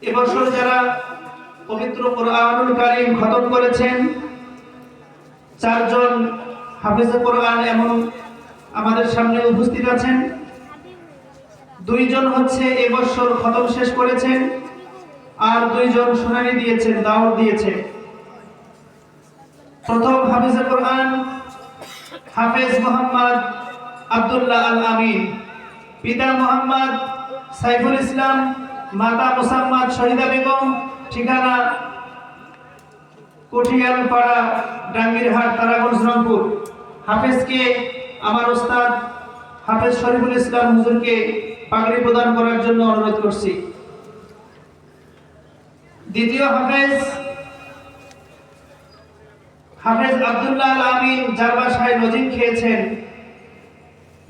এবছর যারা পবিত্র কোরআনুল কারীম খতম করেছেন, 4 জন হাফেজে কোরআন এমন আমাদের সামনে উপস্থিত আছেন। 2 জন হচ্ছে এবছর খতম শেষ করেছেন, আর 2 জন শুনানি দিয়েছেন, দাওয়াত দিয়েছেন। প্রথম হাফেজে কোরআন হাফেজ মোহাম্মদ আব্দুল্লাহ আল আমিন, পিতা মোহাম্মদ সাইফুল ইসলাম, মাতা মুসাম্মাদ শহীদা বেগম, ঠিকানা কঠিয়ালপাড়া, ডাঙ্গিরহাট, তারাগঞ্জ, রংপুর। হাফেজকে আমার ওস্তাদ হাফেজ শরীফুল ইসলাম হুজুরকে পাগড়ি প্রদান করার জন্য অনুরোধ করছি। দ্বিতীয় হাফেজ হাফেজ আব্দুল্লাহ আল আমিন, যার বাসায় নজিম খেয়েছেন,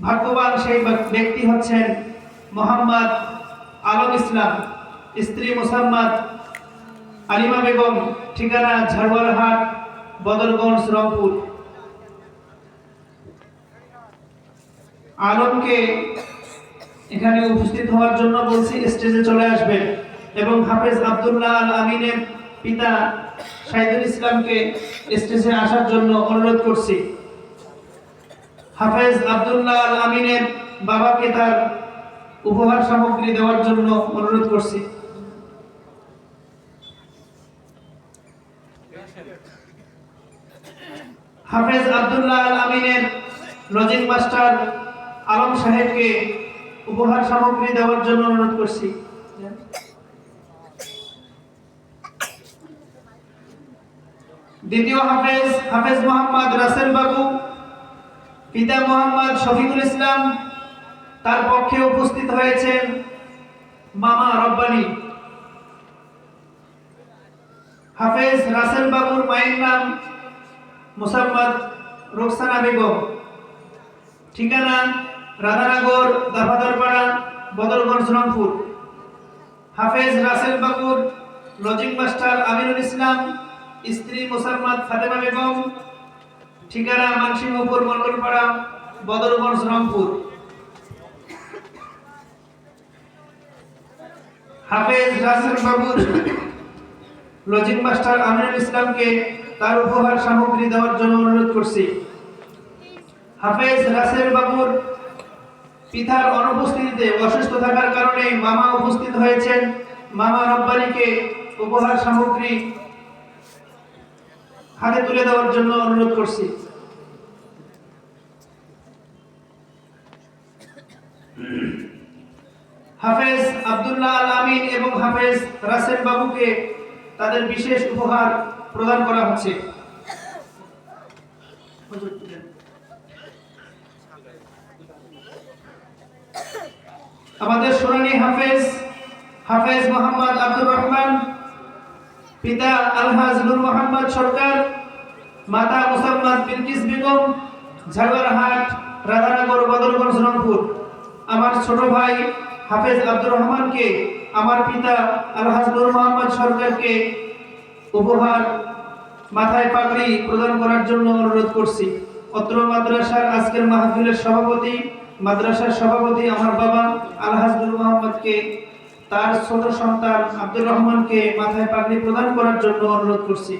ভাগ্যবান সেই ব্যক্তি হচ্ছেন মোহাম্মদ আলম ইসলাম, স্ত্রী মুসাম্মাদ আলিমা বেগম, ঠিকানা ঝাড়ুয়ারহাট, বদরগঞ্জ, রংপুর। আলমকে এখানে উপস্থিত হওয়ার জন্য বলছি, স্টেজে চলে আসবেন। এবং হাফেজ আব্দুল্লাহ আল আমিনের পিতা শাহিদুল ইসলামকে স্টেজে আসার জন্য অনুরোধ করছি। হাফেজ আব্দুল্লাহ আল আমিনের বাবাকে তার উপহার সামগ্রী দেওয়ার জন্য অনুরোধ করছি। হাফেজ আব্দুল্লাহ আল আমিনের লজিং মাস্টার আলম সাহেবকে উপহার সামগ্রী দেওয়ার জন্য অনুরোধ করছি। দ্বিতীয় হাফেজ হাফেজ মোহাম্মদ রাসেল বাবু, পিতা মোহাম্মদ শফিকুল ইসলাম, তার পক্ষে উপস্থিত হয়েছেন মামা রব্বানি। হাফেজ রাসেল বাবুর মায়ের নাম মুসাম্মাদ রোকসানা বেগম, ঠিকানা রাধানগর, দাফাদারপাড়া, বদরগঞ্জ, রংপুর। হাফেজ রাসেল বাবুর লজিং মাস্টার আমিনুল ইসলাম, স্ত্রী মুসাম্মাদ ফাতেমা বেগম, ঠিকানা মানসিংহপুর, মন্ডলপাড়া, বদরগঞ্জ, রংপুর। হাফেজ রাসেল বাবুর লজিং মাস্টার আমিনুল ইসলামকে তার উপহার সামগ্রী দেওয়ার জন্য অনুরোধ করছি। হাফেজ রাসেল বাবুর পিতার অনুপস্থিতিতে, অসুস্থ থাকার কারণে মামা উপস্থিত হয়েছেন, মামা রব্বানিকে উপহার সামগ্রী হাতে তুলে দেওয়ার জন্য অনুরোধ করছি। হাফেজ আব্দুল্লাহ আল আমিন এবং হাফেজ রাসেল বাবুকে তাদের বিশেষ উপহার প্রদান করা হচ্ছে। আমাদের শুনানি হাফেজ হাফেজ মোহাম্মদ আব্দুর রহমান, পিতা আলহাজ নূর মোহাম্মদ সরকার, মাতা মুসাম্মাদ বিলকিস বেগম, ঝাড়ুয়ারহাট, রাধানগর, বদরগঞ্জ, রংপুর। আমার ছোট ভাই হাফেজ আব্দুর রহমানকে আমার পিতা আলহাজ নূর মোহাম্মদ সরকারকে উপহার মাথায় পাগড়ি প্রদান করার জন্য অনুরোধ করছি। অত্র মাদ্রাসার আজকের মাহফিলের মাদ্রাসার সভাপতি আমার বাবা আলহাজ নূর মোহাম্মদকে তার ছোট সন্তান আব্দুর রহমানকে মাথায় পাগড়ি প্রদান করার জন্য অনুরোধ করছি।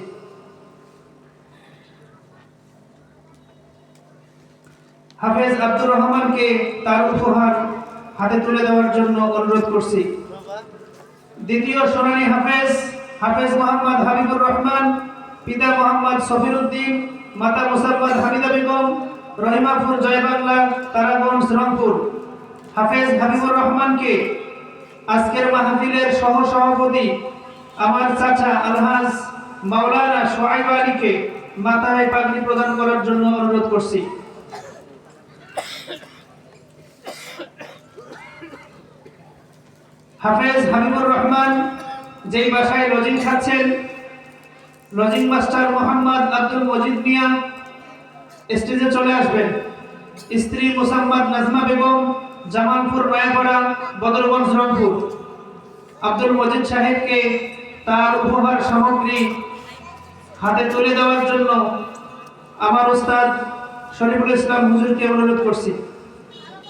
হাফেজ আব্দুর রহমানকে তার উপহার হাতে তুলে দেওয়ার জন্য অনুরোধ করছি। দ্বিতীয় শুনানি হাফেজ মোহাম্মদ হাবিবুর রহমান, পিতা মোহাম্মদ সফির উদ্দিন, মাতা মুসাম্মাদ হামিদা বেগম, রহিমাপুর, জয়বাংলা, তারাগঞ্জ, রংপুর। হাফেজ হাবিবুর রহমানকে আজকের মাহফিলের সহ সভাপতি আমার চাচা আলহাজ মাওলানা সোহাইব আলীকে মাথায় পাগড়ি প্রদান করার জন্য অনুরোধ করছি। হাফেজ হাবিবুর রহমান যেই বাসায় লজিং খাচ্ছেন, লজিং মাস্টার মোহাম্মদ আব্দুল মজিদ মিয়া স্টেজে চলে আসবেন। স্ত্রী মুসাম্মাদ নাজমা বেগম, জামালপুর, নয়াপাড়া, বদরগঞ্জ, রংপুর। আব্দুল মজিদ সাহেবকে তার উপহার সামগ্রী হাতে তুলে দেওয়ার জন্য আমার ওস্তাদ শরীফুল ইসলাম হুজুরকে অনুরোধ করছি।